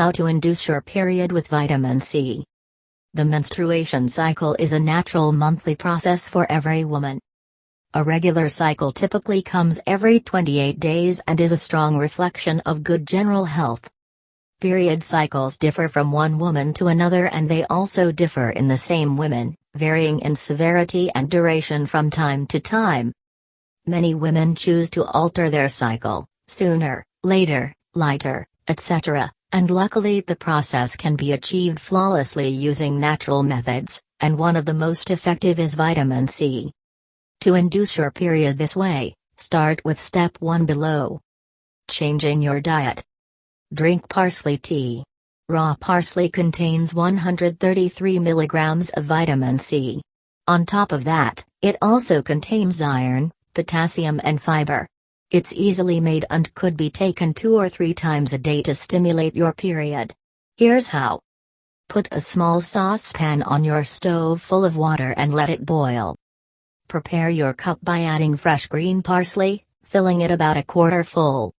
How to induce your period with vitamin C. The menstruation cycle is a natural monthly process for every woman. A regular cycle typically comes every 28 days and is a strong reflection of good general health. Period cycles differ from one woman to another, and they also differ in the same women, varying in severity and duration from time to time. Many women choose to alter their cycle, sooner, later, lighter, etc., and luckily the process can be achieved flawlessly using natural methods, and one of the most effective is vitamin C. To induce your period this way, start with step 1 below. Changing your diet. Drink parsley tea. Raw parsley contains 133 milligrams of vitamin C. On top of that, it also contains iron, potassium and fiber. It's easily made and could be taken 2 or 3 times a day to stimulate your period. Here's how. Put a small saucepan on your stove full of water and let it boil. Prepare your cup by adding fresh green parsley, filling it about a quarter full.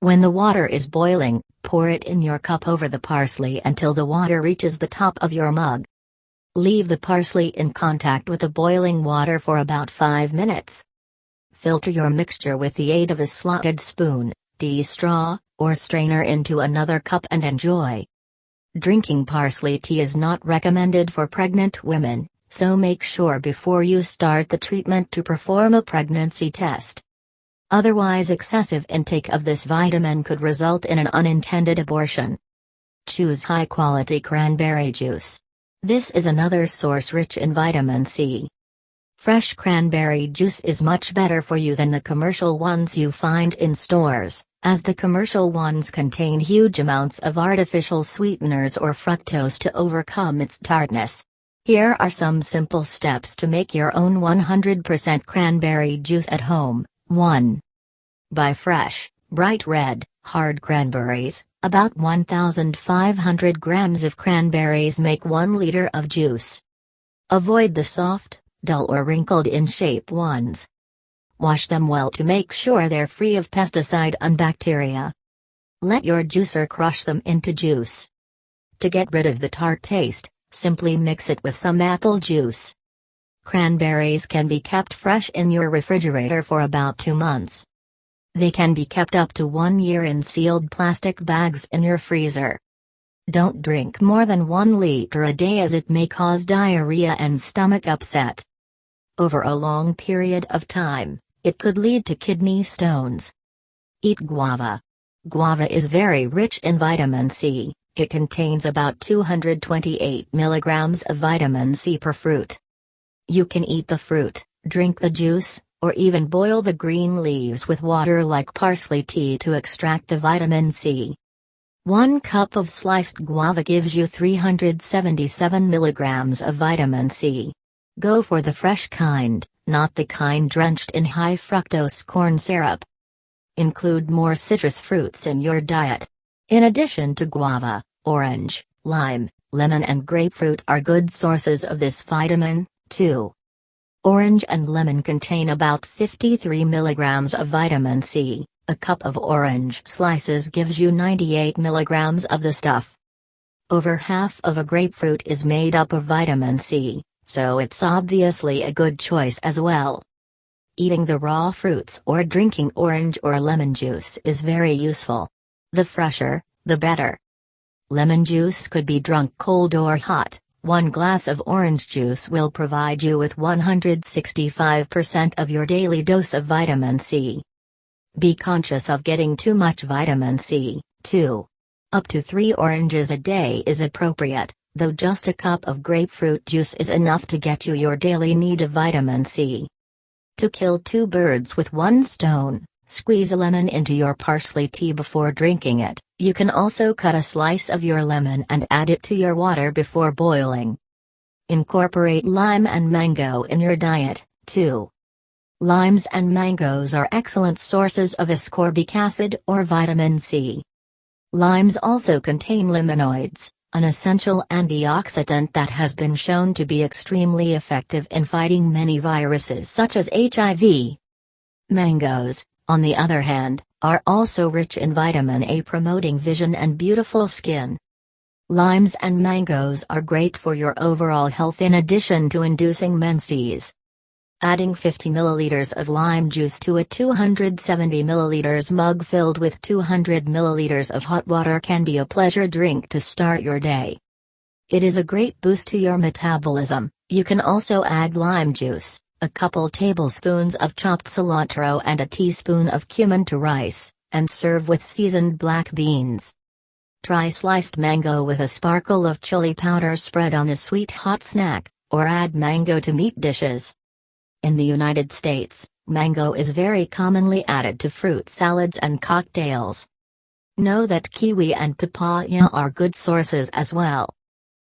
When the water is boiling, pour it in your cup over the parsley until the water reaches the top of your mug. Leave the parsley in contact with the boiling water for about 5 minutes. Filter your mixture with the aid of a slotted spoon, tea straw, or strainer into another cup and enjoy. Drinking parsley tea is not recommended for pregnant women, so make sure before you start the treatment to perform a pregnancy test. Otherwise, excessive intake of this vitamin could result in an unintended abortion. Choose high-quality cranberry juice. This is another source rich in vitamin C. Fresh cranberry juice is much better for you than the commercial ones you find in stores, as the commercial ones contain huge amounts of artificial sweeteners or fructose to overcome its tartness. Here are some simple steps to make your own 100% cranberry juice at home. 1. Buy fresh, bright red, hard cranberries. About 1,500 grams of cranberries make 1 liter of juice. Avoid the soft, dull or wrinkled-in shape ones. Wash them well to make sure they're free of pesticide and bacteria. Let your juicer crush them into juice. To get rid of the tart taste, simply mix it with some apple juice. Cranberries can be kept fresh in your refrigerator for about 2 months. They can be kept up to 1 year in sealed plastic bags in your freezer. Don't drink more than 1 liter a day, as it may cause diarrhea and stomach upset. Over a long period of time, it could lead to kidney stones. Eat guava. Guava is very rich in vitamin C. It contains about 228 milligrams of vitamin C per fruit. You can eat the fruit, drink the juice, or even boil the green leaves with water like parsley tea to extract the vitamin C. 1 cup of sliced guava gives you 377 milligrams of vitamin C. Go for the fresh kind, not the kind drenched in high fructose corn syrup. Include more citrus fruits in your diet. In addition to guava, orange, lime, lemon and grapefruit are good sources of this vitamin, too. Orange and lemon contain about 53 milligrams of vitamin C. A cup of orange slices gives you 98 milligrams of the stuff. Over half of a grapefruit is made up of vitamin C, so it's obviously a good choice as well. Eating the raw fruits or drinking orange or lemon juice is very useful. The fresher, the better. Lemon juice could be drunk cold or hot. 1 glass of orange juice will provide you with 165% of your daily dose of vitamin C. Be conscious of getting too much vitamin C, too. Up to 3 oranges a day is appropriate, though just a cup of grapefruit juice is enough to get you your daily need of vitamin C. To kill 2 birds with 1 stone, squeeze a lemon into your parsley tea before drinking it. You can also cut a slice of your lemon and add it to your water before boiling. Incorporate lime and mango in your diet, too. Limes and mangoes are excellent sources of ascorbic acid or vitamin C. Limes also contain limonoids, an essential antioxidant that has been shown to be extremely effective in fighting many viruses such as HIV. Mangoes, on the other hand, are also rich in vitamin A, promoting vision and beautiful skin. Limes and mangoes are great for your overall health in addition to inducing menses. Adding 50 milliliters of lime juice to a 270 milliliters mug filled with 200 milliliters of hot water can be a pleasure drink to start your day. It is a great boost to your metabolism. You can also add lime juice, a couple tablespoons of chopped cilantro and a teaspoon of cumin to rice, and serve with seasoned black beans. Try sliced mango with a sparkle of chili powder spread on a sweet hot snack, or add mango to meat dishes. In the United States, mango is very commonly added to fruit salads and cocktails. Know that kiwi and papaya are good sources as well.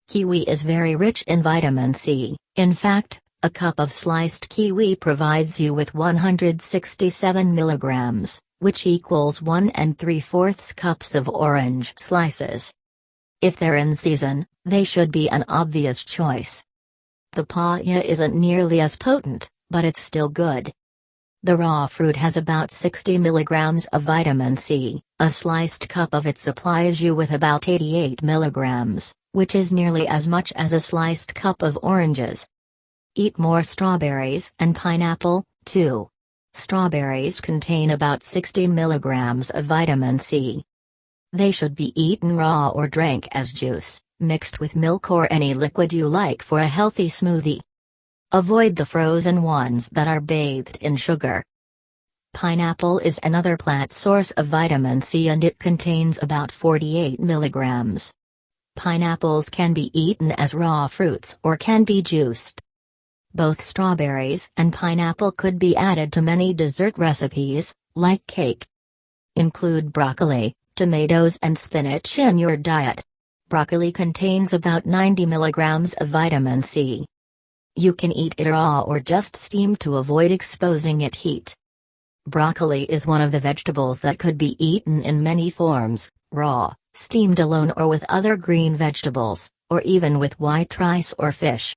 Kiwi is very rich in vitamin C. In fact, a cup of sliced kiwi provides you with 167 milligrams, which equals 1 3/4 cups of orange slices. If they're in season, they should be an obvious choice. Papaya isn't nearly as potent, but it's still good. The raw fruit has about 60 milligrams of vitamin C. A sliced cup of it supplies you with about 88 milligrams, which is nearly as much as a sliced cup of oranges. Eat more strawberries and pineapple, too. Strawberries contain about 60 milligrams of vitamin C. They should be eaten raw or drank as juice, mixed with milk or any liquid you like for a healthy smoothie. Avoid the frozen ones that are bathed in sugar. Pineapple is another plant source of vitamin C and it contains about 48 milligrams. Pineapples can be eaten as raw fruits or can be juiced. Both strawberries and pineapple could be added to many dessert recipes, like cake. Include broccoli, tomatoes and spinach in your diet. Broccoli contains about 90 milligrams of vitamin C. You can eat it raw or just steamed to avoid exposing it heat. Broccoli is one of the vegetables that could be eaten in many forms, raw, steamed alone or with other green vegetables, or even with white rice or fish.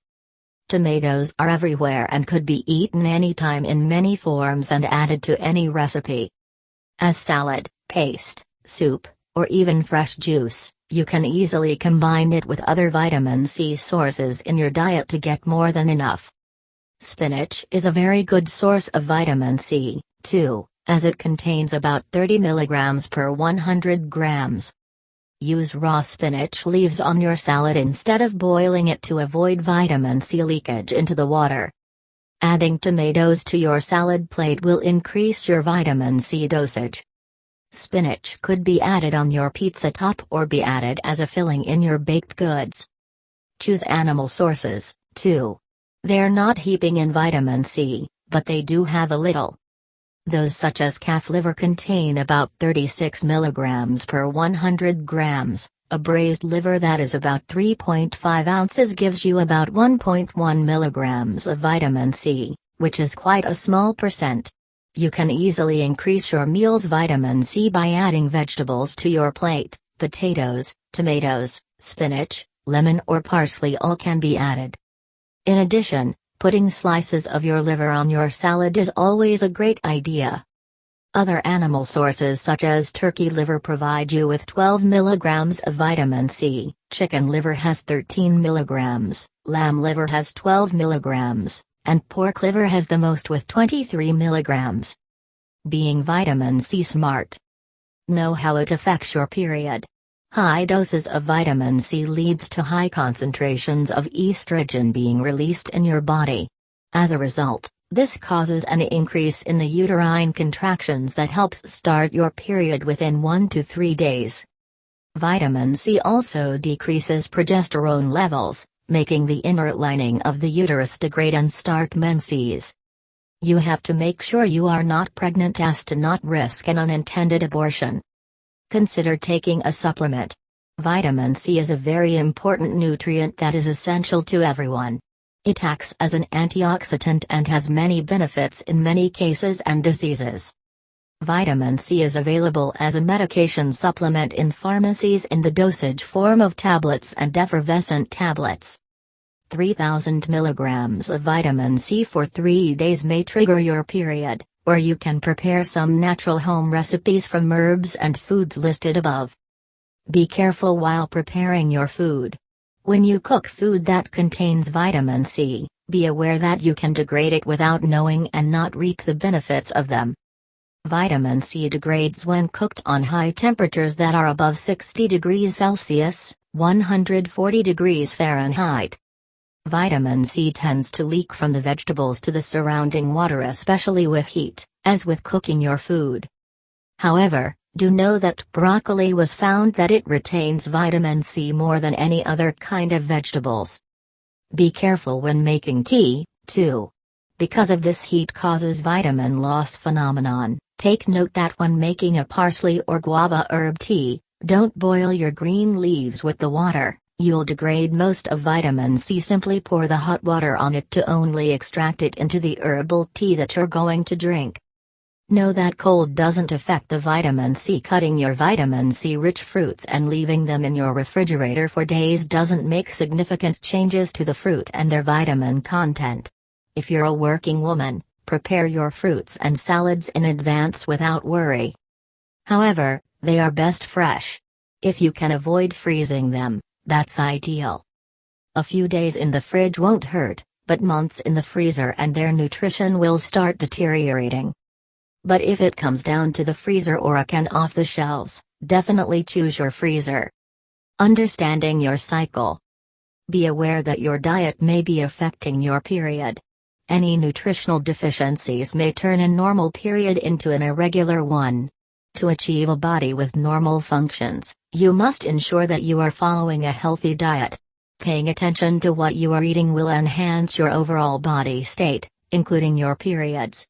Tomatoes are everywhere and could be eaten anytime in many forms and added to any recipe. As salad, paste, soup, or even fresh juice, you can easily combine it with other vitamin C sources in your diet to get more than enough. Spinach is a very good source of vitamin C, too, as it contains about 30 milligrams per 100 grams. Use raw spinach leaves on your salad instead of boiling it to avoid vitamin C leakage into the water. Adding tomatoes to your salad plate will increase your vitamin C dosage. Spinach could be added on your pizza top or be added as a filling in your baked goods. Choose animal sources, too. They're not heaping in vitamin C, but they do have a little. Those such as calf liver contain about 36 milligrams per 100 grams, a braised liver that is about 3.5 ounces gives you about 1.1 milligrams of vitamin C, which is quite a small percent. You can easily increase your meal's vitamin C by adding vegetables to your plate. Potatoes, tomatoes, spinach, lemon or parsley all can be added. In addition, putting slices of your liver on your salad is always a great idea. Other animal sources such as turkey liver provide you with 12 milligrams of vitamin C, chicken liver has 13 milligrams, lamb liver has 12 milligrams, and pork liver has the most with 23 milligrams. Being vitamin C smart. Know how it affects your period. High doses of vitamin C leads to high concentrations of estrogen being released in your body. As a result, this causes an increase in the uterine contractions that helps start your period within 1 to 3 days. Vitamin C also decreases progesterone levels, making the inner lining of the uterus degrade and start menses. You have to make sure you are not pregnant as to not risk an unintended abortion. Consider taking a supplement. Vitamin C is a very important nutrient that is essential to everyone. It acts as an antioxidant and has many benefits in many cases and diseases. Vitamin C is available as a medication supplement in pharmacies in the dosage form of tablets and effervescent tablets. 3,000 milligrams of vitamin C for 3 days may trigger your period, or you can prepare some natural home recipes from herbs and foods listed above. Be careful while preparing your food. When you cook food that contains vitamin C, be aware that you can degrade it without knowing and not reap the benefits of them. Vitamin C degrades when cooked on high temperatures that are above 60 degrees Celsius, 140 degrees Fahrenheit. Vitamin C tends to leak from the vegetables to the surrounding water, especially with heat, as with cooking your food. However, do know that broccoli was found that it retains vitamin C more than any other kind of vegetables. Be careful when making tea, too. Because of this heat causes vitamin loss phenomenon, take note that when making a parsley or guava herb tea, don't boil your green leaves with the water, you'll degrade most of vitamin C. Simply pour the hot water on it to only extract it into the herbal tea that you're going to drink. Know that cold doesn't affect the vitamin C. Cutting your vitamin C-rich fruits and leaving them in your refrigerator for days doesn't make significant changes to the fruit and their vitamin content. If you're a working woman, prepare your fruits and salads in advance without worry. However, they are best fresh. If you can avoid freezing them, that's ideal. A few days in the fridge won't hurt, but months in the freezer and their nutrition will start deteriorating. But if it comes down to the freezer or a can off the shelves, definitely choose your freezer. Understanding your cycle. Be aware that your diet may be affecting your period. Any nutritional deficiencies may turn a normal period into an irregular one. To achieve a body with normal functions, you must ensure that you are following a healthy diet. Paying attention to what you are eating will enhance your overall body state, including your periods.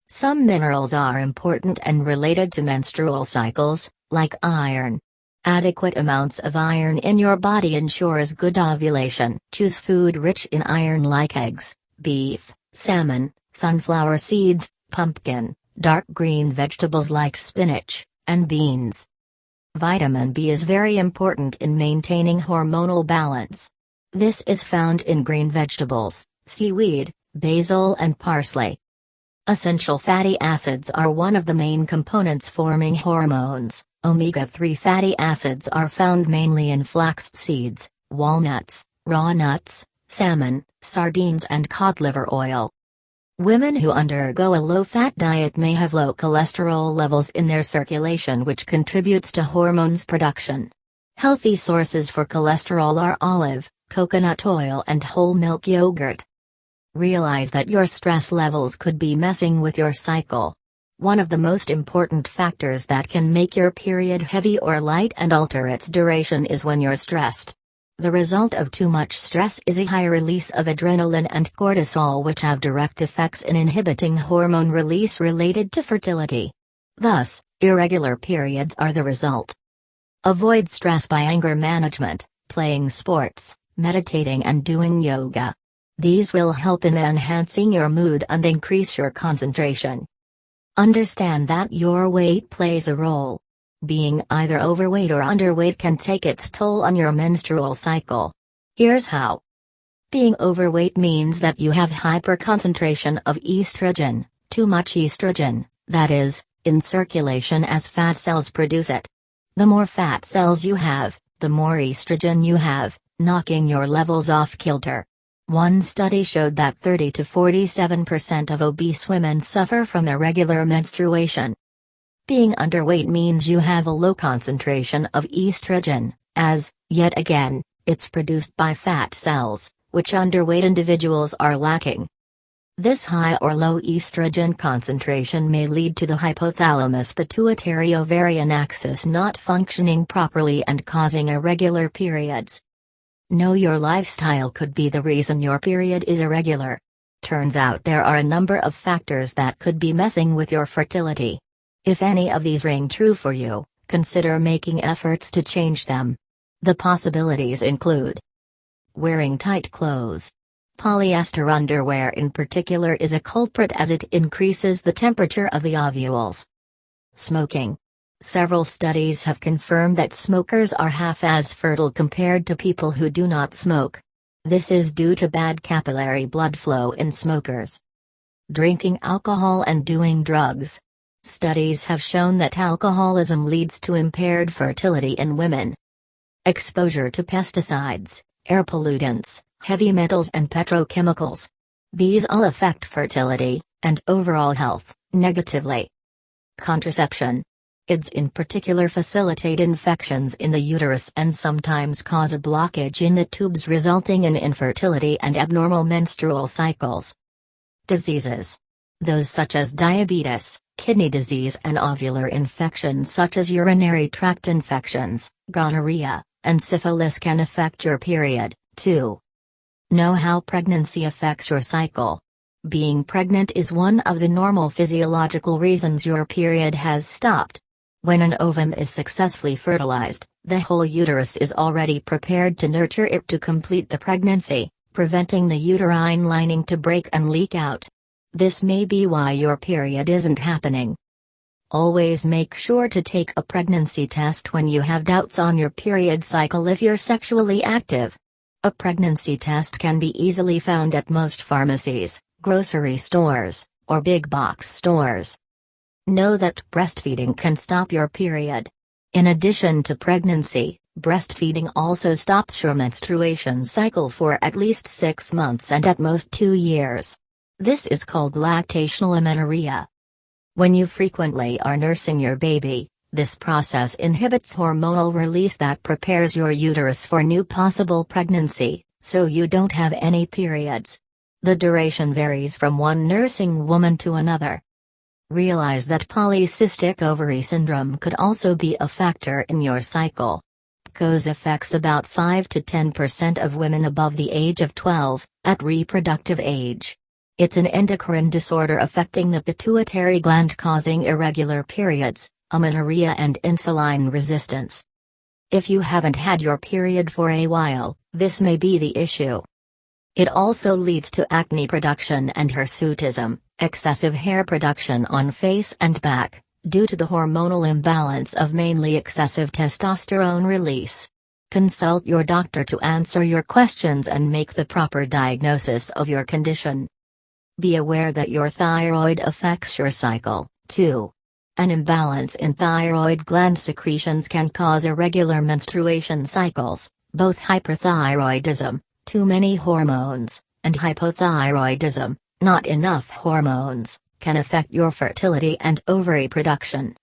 Some minerals are important and related to menstrual cycles, like iron. Adequate amounts of iron in your body ensures good ovulation. Choose food rich in iron like eggs, beef, salmon, sunflower seeds, pumpkin, dark green vegetables like spinach, and beans. Vitamin B is very important in maintaining hormonal balance. This is found in green vegetables, seaweed, basil and parsley. Essential fatty acids are one of the main components forming hormones. Omega-3 fatty acids are found mainly in flax seeds, walnuts, raw nuts, salmon, sardines and cod liver oil. Women who undergo a low-fat diet may have low cholesterol levels in their circulation, which contributes to hormones production. Healthy sources for cholesterol are olive, coconut oil and whole milk yogurt. Realize that your stress levels could be messing with your cycle. One of the most important factors that can make your period heavy or light and alter its duration is when you're stressed. The result of too much stress is a high release of adrenaline and cortisol, which have direct effects in inhibiting hormone release related to fertility. Thus, irregular periods are the result. Avoid stress by anger management, playing sports, meditating and doing yoga. These will help in enhancing your mood and increase your concentration. Understand that your weight plays a role. Being either overweight or underweight can take its toll on your menstrual cycle. Here's how. Being overweight means that you have hyperconcentration of estrogen, too much estrogen, that is, in circulation as fat cells produce it. The more fat cells you have, the more estrogen you have, knocking your levels off kilter. One study showed that 30 to 47% of obese women suffer from irregular menstruation. Being underweight means you have a low concentration of estrogen, as, yet again, it's produced by fat cells, which underweight individuals are lacking. This high or low estrogen concentration may lead to the hypothalamus-pituitary-ovarian axis not functioning properly and causing irregular periods. Know your lifestyle could be the reason your period is irregular. Turns out there are a number of factors that could be messing with your fertility. If any of these ring true for you, consider making efforts to change them. The possibilities include wearing tight clothes. Polyester underwear in particular is a culprit as it increases the temperature of the ovules. Smoking. Several studies have confirmed that smokers are half as fertile compared to people who do not smoke. This is due to bad capillary blood flow in smokers. Drinking alcohol and doing drugs. Studies have shown that alcoholism leads to impaired fertility in women. Exposure to pesticides, air pollutants, heavy metals and petrochemicals. These all affect fertility, and overall health, negatively. Contraception. IDs in particular facilitate infections in the uterus and sometimes cause a blockage in the tubes resulting in infertility and abnormal menstrual cycles. Diseases. Those such as diabetes, kidney disease and ovular infections such as urinary tract infections, gonorrhea, and syphilis can affect your period, too. Know how pregnancy affects your cycle. Being pregnant is one of the normal physiological reasons your period has stopped. When an ovum is successfully fertilized, the whole uterus is already prepared to nurture it to complete the pregnancy, preventing the uterine lining to break and leak out. This may be why your period isn't happening. Always make sure to take a pregnancy test when you have doubts on your period cycle if you're sexually active. A pregnancy test can be easily found at most pharmacies, grocery stores, or big box stores. Know that breastfeeding can stop your period. In addition to pregnancy, breastfeeding also stops your menstruation cycle for at least 6 months and at most 2 years. This is called lactational amenorrhea. When you frequently are nursing your baby, this process inhibits hormonal release that prepares your uterus for new possible pregnancy, so you don't have any periods. The duration varies from one nursing woman to another. Realize that polycystic ovary syndrome could also be a factor in your cycle. PCOS affects about 5 to 10% of women above the age of 12, at reproductive age. It's an endocrine disorder affecting the pituitary gland causing irregular periods, amenorrhea and insulin resistance. If you haven't had your period for a while, this may be the issue. It also leads to acne production and hirsutism, excessive hair production on face and back, due to the hormonal imbalance of mainly excessive testosterone release. Consult your doctor to answer your questions and make the proper diagnosis of your condition. Be aware that your thyroid affects your cycle, too. An imbalance in thyroid gland secretions can cause irregular menstruation cycles. Both hyperthyroidism, too many hormones, and hypothyroidism, not enough hormones, can affect your fertility and ovary production.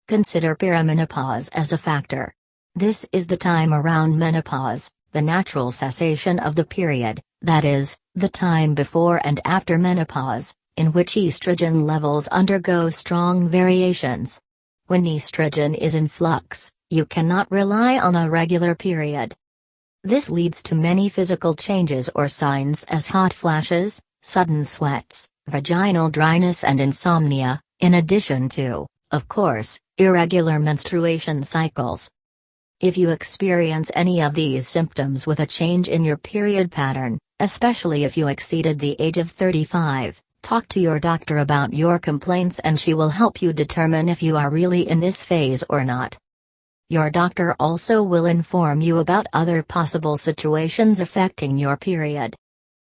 Consider perimenopause as a factor. This is the time around menopause, the natural cessation of the period, that is, the time before and after menopause, in which estrogen levels undergo strong variations. When estrogen is in flux, you cannot rely on a regular period. This leads to many physical changes or signs as hot flashes, sudden sweats, vaginal dryness and insomnia, in addition to, of course, irregular menstruation cycles. If you experience any of these symptoms with a change in your period pattern, especially if you exceeded the age of 35, talk to your doctor about your complaints and she will help you determine if you are really in this phase or not. Your doctor also will inform you about other possible situations affecting your period.